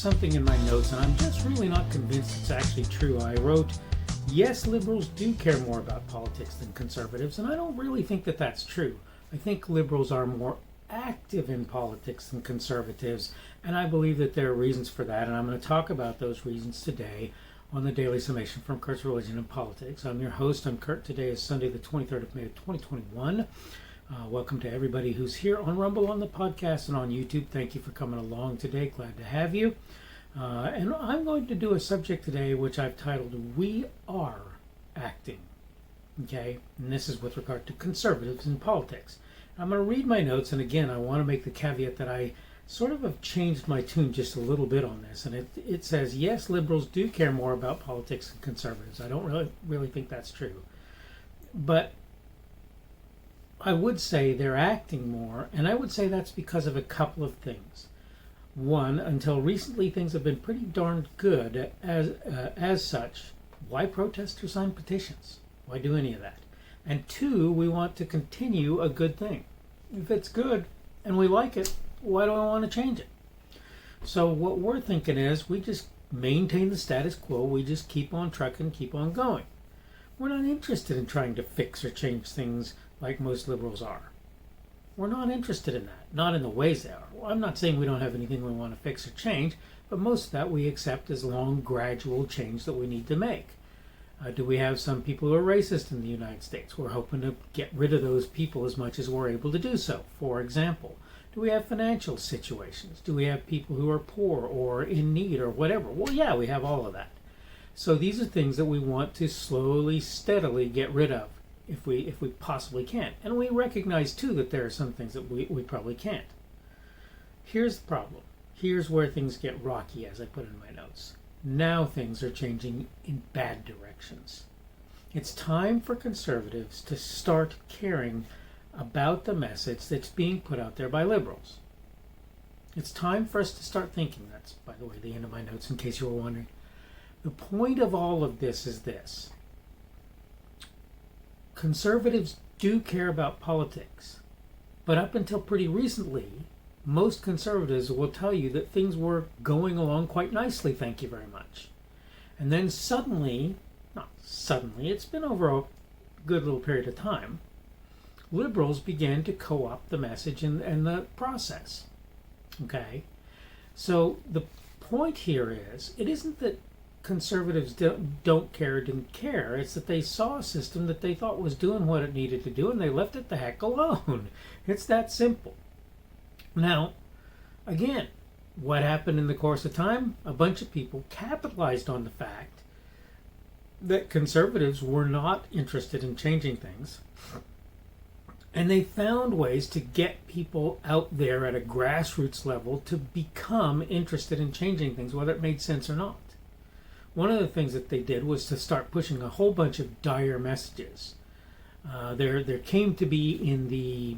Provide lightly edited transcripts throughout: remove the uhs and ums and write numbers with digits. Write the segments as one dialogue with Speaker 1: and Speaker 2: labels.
Speaker 1: something in my notes, and I'm just really not convinced it's actually true. I wrote, yes, liberals do care more about politics than conservatives, and I don't really think that that's true. I think liberals are more active in politics than conservatives, and I believe that there are reasons for that, and I'm going to talk about those reasons today on the Daily Summation from Kurt's Religion and Politics. I'm your host. I'm Kurt. Today is Sunday, the 23rd of May, 2021. Welcome to everybody who's here on Rumble, on the podcast, and on YouTube. Thank you for coming along today. Glad to have you. And I'm going to do a subject today which I've titled, We Are Acting. Okay? And this is with regard to conservatives in politics. I'm going to read my notes, and again, I want to make the caveat that I sort of have changed my tune just a little bit on this. And it says, yes, liberals do care more about politics than conservatives. I don't really think that's true. But I would say they're acting more, and I would say that's because of a couple of things. One, until recently, things have been pretty darn good as such. Why protest or sign petitions? Why do any of that? And two, we want to continue a good thing. If it's good and we like it, why do I want to change it? So what we're thinking is we just maintain the status quo. We just keep on trucking, keep on going. We're not interested in trying to fix or change things like most liberals are. We're not interested in that, not in the ways they are. Well, I'm not saying we don't have anything we want to fix or change, but most of that we accept as long, gradual change that we need to make. Do we have some people who are racist in the United States? We're hoping to get rid of those people as much as we're able to do so. For example, do we have financial situations? Do we have people who are poor or in need or whatever? Well, yeah, we have all of that. So these are things that we want to slowly, steadily get rid of if we possibly can. And we recognize, too, that there are some things that we probably can't. Here's the problem. Here's where things get rocky, as I put in my notes. Now things are changing in bad directions. It's time for conservatives to start caring about the message that's being put out there by liberals. It's time for us to start thinking. That's, by the way, the end of my notes, in case you were wondering. The point of all of this is this. Conservatives do care about politics, but up until pretty recently, most conservatives will tell you that things were going along quite nicely, thank you very much. And then suddenly, not suddenly, it's been over a good little period of time, liberals began to co-opt the message and the process. Okay? So the point here is, it isn't that conservatives don't care or didn't care. It's that they saw a system that they thought was doing what it needed to do, and they left it the heck alone. It's that simple. Now, again, what happened in the course of time? A bunch of people capitalized on the fact that conservatives were not interested in changing things, and they found ways to get people out there at a grassroots level to become interested in changing things, whether it made sense or not. One of the things that they did was to start pushing a whole bunch of dire messages. There came to be in the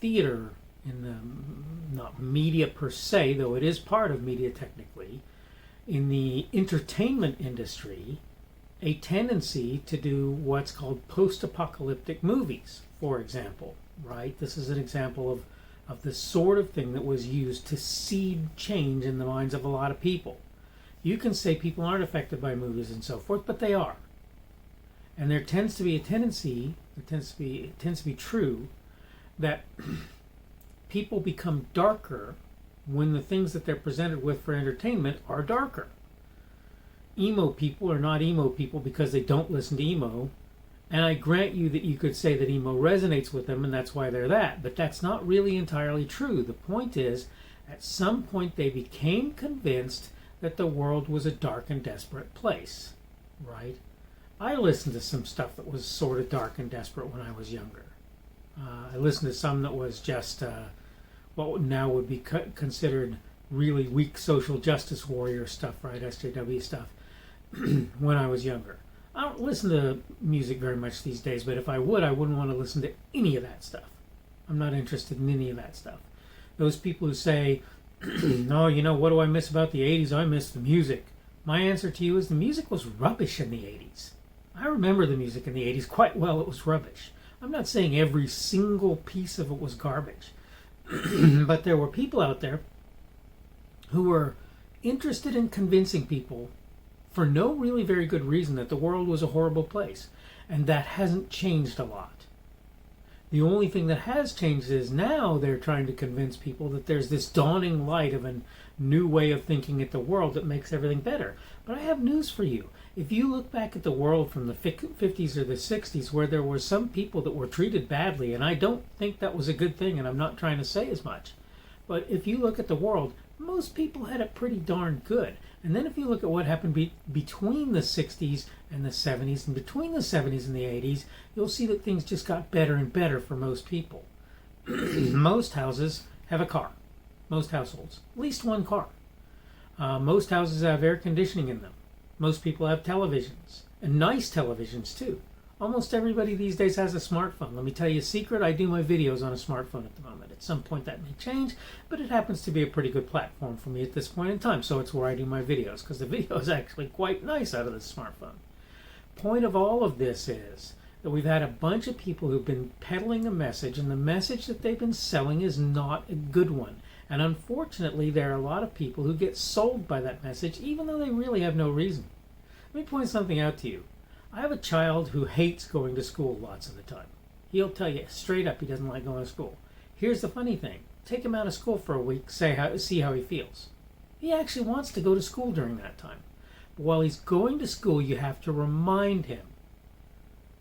Speaker 1: theater, in the not media per se, though it is part of media technically, in the entertainment industry, a tendency to do what's called post-apocalyptic movies, for example. Right? This is an example of the sort of thing that was used to seed change in the minds of a lot of people. You can say people aren't affected by movies and so forth, but they are. And there tends to be a tendency, it tends to be true, that people become darker when the things that they're presented with for entertainment are darker. Emo people are not emo people because they don't listen to emo, and I grant you that you could say that emo resonates with them and that's why they're that, but that's not really entirely true. The point is, at some point they became convinced that the world was a dark and desperate place, right? I listened to some stuff that was sort of dark and desperate when I was younger. I listened to some that was just what now would be considered really weak social justice warrior stuff, right? SJW stuff, when I was younger. I don't listen to music very much these days, but if I would, I wouldn't want to listen to any of that stuff. I'm not interested in any of that stuff. Those people who say, no, you know, what do I miss about the 80s? I miss the music. My answer to you is the music was rubbish in the 80s. I remember the music in the 80s quite well. It was rubbish. I'm not saying every single piece of it was garbage. But there were people out there who were interested in convincing people for no really very good reason that the world was a horrible place. And that hasn't changed a lot. The only thing that has changed is now they're trying to convince people that there's this dawning light of a new way of thinking at the world that makes everything better. But I have news for you. If you look back at the world from the 50s or the 60s where there were some people that were treated badly, and I don't think that was a good thing, and I'm not trying to say as much, but if you look at the world, most people had it pretty darn good. And then if you look at what happened between the 60s and the 70s, and between the 70s and the 80s, you'll see that things just got better and better for most people. Most houses have a car. Most households. At least one car. Most houses have air conditioning in them. Most people have televisions. And nice televisions, too. Almost everybody these days has a smartphone. Let me tell you a secret. I do my videos on a smartphone at the moment. At some point that may change, but it happens to be a pretty good platform for me at this point in time. So it's where I do my videos, because the video is actually quite nice out of the smartphone. Point of all of this is that we've had a bunch of people who've been peddling a message, and the message that they've been selling is not a good one. And unfortunately, there are a lot of people who get sold by that message, even though they really have no reason. Let me point something out to you. I have a child who hates going to school lots of the time. He'll tell you straight up he doesn't like going to school. Here's the funny thing. Take him out of school for a week, see how he feels. He actually wants to go to school during that time. But while he's going to school, you have to remind him,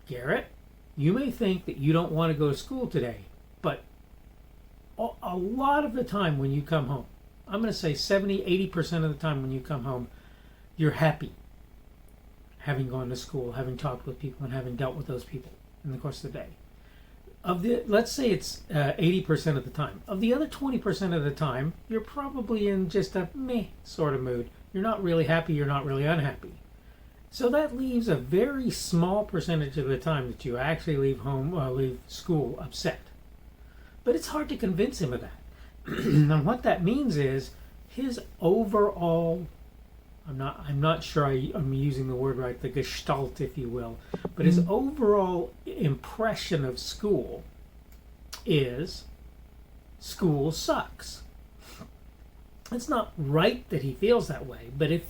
Speaker 1: Garrett, you may think that you don't want to go to school today, but a lot of the time when you come home, I'm going to say 70-80% of the time when you come home, you're happy having gone to school, having talked with people, and having dealt with those people in the course of the day. Let's say it's 80% of the time. Of the other 20% of the time, you're probably in just a meh sort of mood. You're not really happy, you're not really unhappy. So that leaves a very small percentage of the time that you actually leave school upset. But it's hard to convince him of that. And what that means is his overall, I'm not sure I'm using the word right, the gestalt, if you will, but his overall impression of school is school sucks. It's not right that he feels that way, but if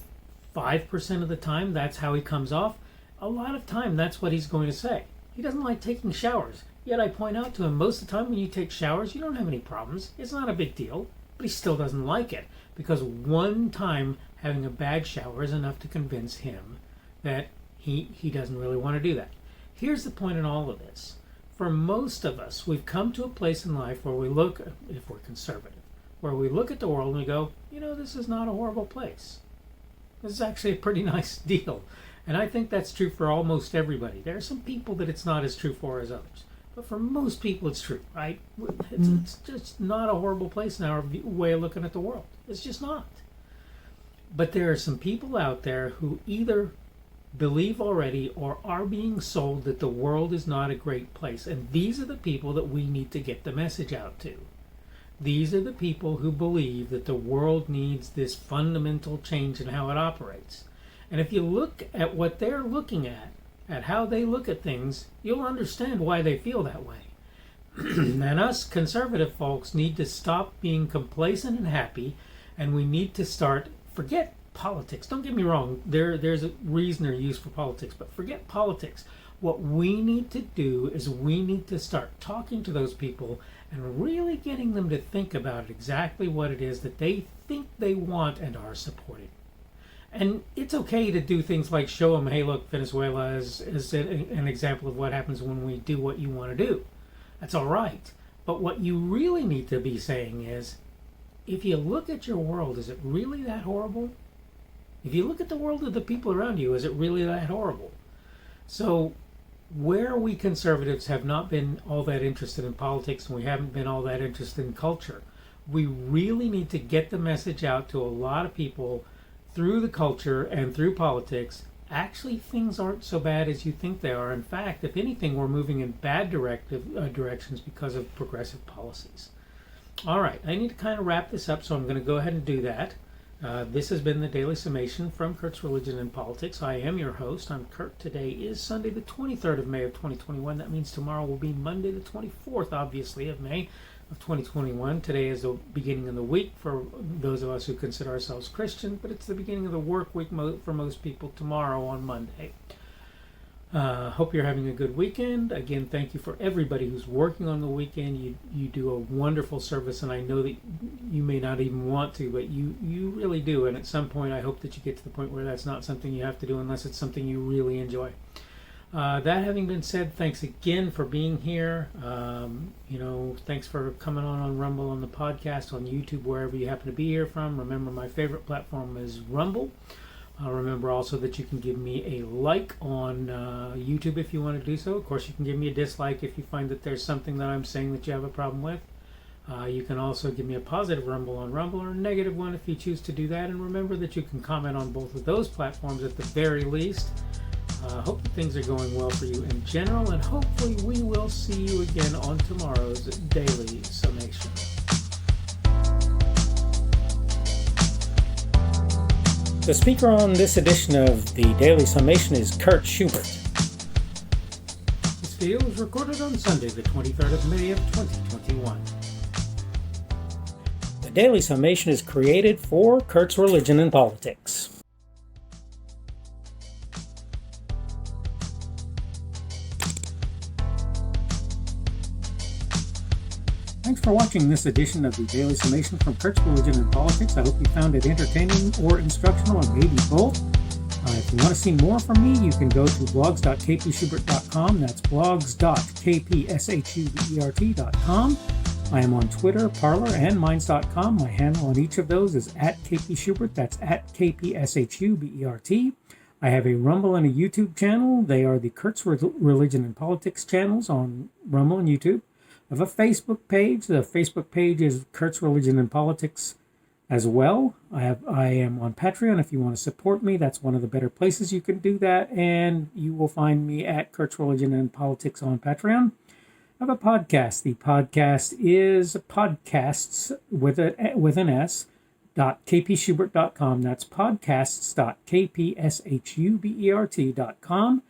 Speaker 1: 5% of the time that's how he comes off, a lot of time that's what he's going to say. He doesn't like taking showers. Yet I point out to him, most of the time when you take showers, you don't have any problems. It's not a big deal, but he still doesn't like it because one time having a bad shower is enough to convince him that he doesn't really want to do that. Here's the point in all of this. For most of us, we've come to a place in life where we look, if we're conservative, where we look at the world and we go, this is not a horrible place. This is actually a pretty nice deal. And I think that's true for almost everybody. There are some people that it's not as true for as others. But for most people, it's true, right? It's just not a horrible place in our way of looking at the world. It's just not. But there are some people out there who either believe already or are being sold that the world is not a great place. And these are the people that we need to get the message out to. These are the people who believe that the world needs this fundamental change in how it operates. And if you look at what they're looking at how they look at things, you'll understand why they feel that way. And us conservative folks need to stop being complacent and happy, and we need to forget politics. Don't get me wrong, there's a reason or use for politics, but forget politics. What we need to do is we need to start talking to those people and really getting them to think about exactly what it is that they think they want and are supporting. And it's okay to do things like show them, hey, look, Venezuela is an example of what happens when we do what you want to do. That's all right. But what you really need to be saying is, if you look at your world, is it really that horrible? If you look at the world of the people around you, is it really that horrible? So where we conservatives have not been all that interested in politics and we haven't been all that interested in culture, we really need to get the message out to a lot of people through the culture and through politics. Actually, things aren't so bad as you think they are. In fact, if anything, we're moving in bad directions because of progressive policies. All right, I need to kind of wrap this up, so I'm going to go ahead and do that. This has been the Daily Summation from Kurt's Religion and Politics. I am your host. I'm Kurt. Today is Sunday, the 23rd of May of 2021. That means tomorrow will be Monday, the 24th, obviously, of May. of 2021. Today is the beginning of the week for those of us who consider ourselves Christian, but it's the beginning of the work week for most people tomorrow on Monday. Hope you're having a good weekend. Again, thank you for everybody who's working on the weekend. You do a wonderful service, and I know that you may not even want to, but you really do. And at some point, I hope that you get to the point where that's not something you have to do unless it's something you really enjoy. That having been said, thanks again for being here. Thanks for coming on Rumble, on the podcast, on YouTube, wherever you happen to be here from. Remember, my favorite platform is Rumble. Remember also that you can give me a like on YouTube if you want to do so. Of course, you can give me a dislike if you find that there's something that I'm saying that you have a problem with. You can also give me a positive Rumble on Rumble or a negative one if you choose to do that. And remember that you can comment on both of those platforms at the very least. Hope that things are going well for you in general, and hopefully we will see you again on tomorrow's Daily Summation. The speaker on this edition of the Daily Summation is Kurt Schubert. This video was recorded on Sunday, the 23rd of May of 2021. The Daily Summation is created for Kurt's Religion and Politics. Thanks for watching this edition of the Daily Summation from Kurt's Religion and Politics. I hope you found it entertaining or instructional, or maybe both. If you want to see more from me, you can go to blogs.kpschubert.com. That's blogs.kpschubert.com. I am on Twitter, Parler, and Minds.com. My handle on each of those is @kpschubert. That's @kpschubert. I have a Rumble and a YouTube channel. They are the Kurt's Religion and Politics channels on Rumble and YouTube. I have a Facebook page. The Facebook page is Kurt's Religion and Politics as well. I am on Patreon. If you want to support me, that's one of the better places you can do that. And you will find me at Kurt's Religion and Politics on Patreon. I have a podcast. The podcast is podcasts with an S, .kpschubert.com. That's podcasts.kpschubert.com.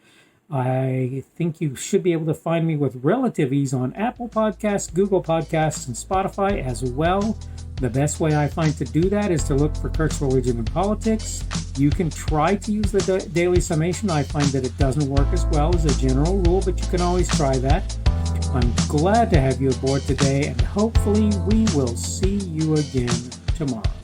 Speaker 1: I think you should be able to find me with relative ease on Apple Podcasts, Google Podcasts, and Spotify as well. The best way I find to do that is to look for Kurt's Religion and Politics. You can try to use the Daily Summation. I find that it doesn't work as well as a general rule, but you can always try that. I'm glad to have you aboard today, and hopefully we will see you again tomorrow.